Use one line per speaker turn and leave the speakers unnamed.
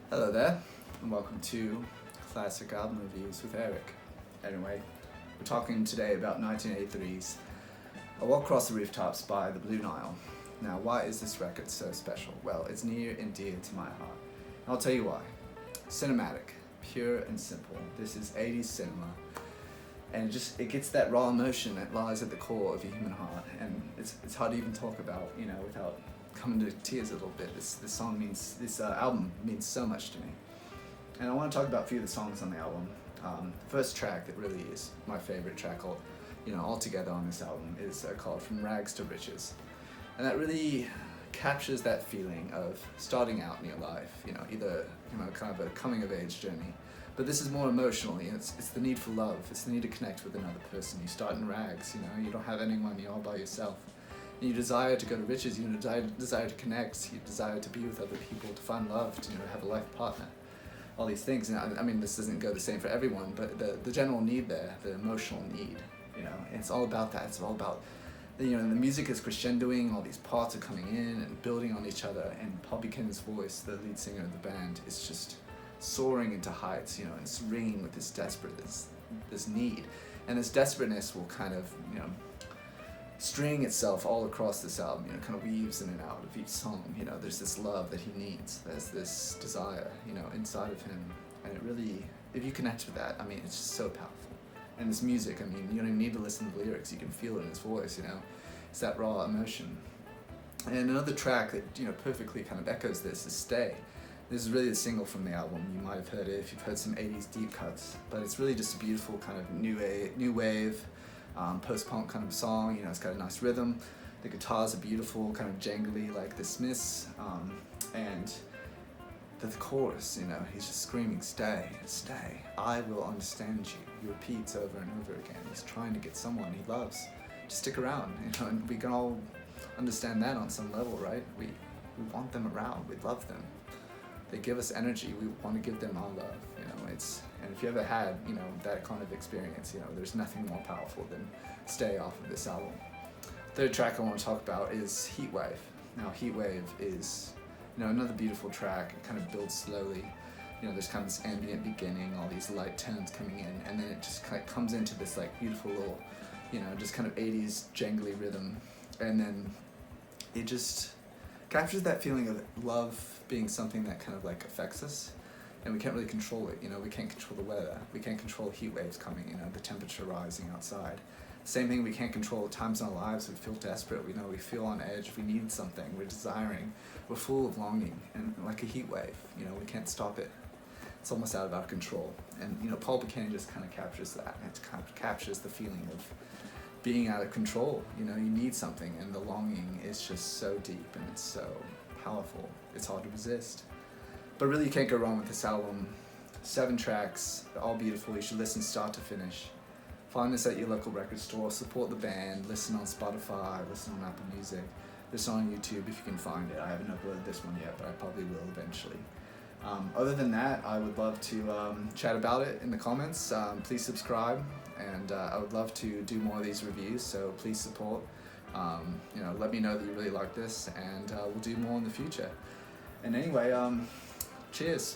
Hello there, and welcome to Classic Album Reviews with Eric. Anyway, we're talking today about 1983's A Walk Across the Rooftops by the Blue Nile. Now, why is this record so special? Well, it's near and dear to my heart. And I'll tell you why. Cinematic, pure and simple. This is 80s cinema, and it gets that raw emotion that lies at the core of a human heart, and it's hard to even talk about, without coming to tears a little bit. This album means so much to me, and I want to talk about a few of the songs on the album. The first track that really is my favorite track, altogether on this album, is called "From Rags to Riches," and that really captures that feeling of starting out in your life. Either kind of a coming of age journey, but this is more emotionally. It's the need for love. It's the need to connect with another person. You start in rags. You don't have anyone. You're all by yourself. You desire to go to riches, you desire to connect, you desire to be with other people, to find love, to have a life partner, all these things. And I mean, this doesn't go the same for everyone, but the general need there, the emotional need, it's all about that. It's all about, the music is crescendoing, all these parts are coming in and building on each other, and Paul Buchanan's voice, the lead singer of the band, is just soaring into heights, and it's ringing with this this need. And this desperateness will kind of, string itself all across this album, kind of weaves in and out of each song. There's this love that he needs, there's this desire, inside of him, and it really, if you connect with that, it's just so powerful. And this music, you don't even need to listen to the lyrics, you can feel it in his voice, it's that raw emotion. And another track that, perfectly kind of echoes this is Stay. This is really the single from the album. You might have heard it if you've heard some 80s deep cuts, but it's really just a beautiful kind of new wave, post-punk kind of song. It's got a nice rhythm. The guitars are beautiful, kind of jangly like the Smiths, and the chorus, he's just screaming, "Stay, stay, I will understand you." He repeats over and over again. He's trying to get someone he loves to stick around, and we can all understand that on some level, right? We want them around, we love them. They give us energy, we want to give them our love, and if you ever had, that kind of experience, there's nothing more powerful than Stay off of this album. Third track I want to talk about is Heatwave. Now, Heatwave is, another beautiful track. It kind of builds slowly. There's kind of this ambient beginning, all these light tones coming in, and then it just kind of comes into this like beautiful little, just kind of 80s jangly rhythm, and then it just captures that feeling of love being something that kind of like affects us, and we can't really control it. We can't control the weather, we can't control heat waves coming, the temperature rising outside. Same thing, we can't control times in our lives. We feel desperate, we feel on edge, we need something, we're desiring, we're full of longing, and like a heat wave, we can't stop it. It's almost out of our control. And Paul Buchanan just kind of captures that. It kind of captures the feeling of being out of control. You need something, and the longing is just so deep and it's so powerful. It's hard to resist. But really, you can't go wrong with this album. 7 tracks, all beautiful. You should listen start to finish. Find this at your local record store. Support the band. Listen on Spotify. Listen on Apple Music. Listen on YouTube if you can find it. I haven't uploaded this one yet, but I probably will eventually. Other than that, I would love to chat about it in the comments. Please subscribe, and I would love to do more of these reviews, so please support. Let me know that you really like this, and we'll do more in the future. And anyway, cheers.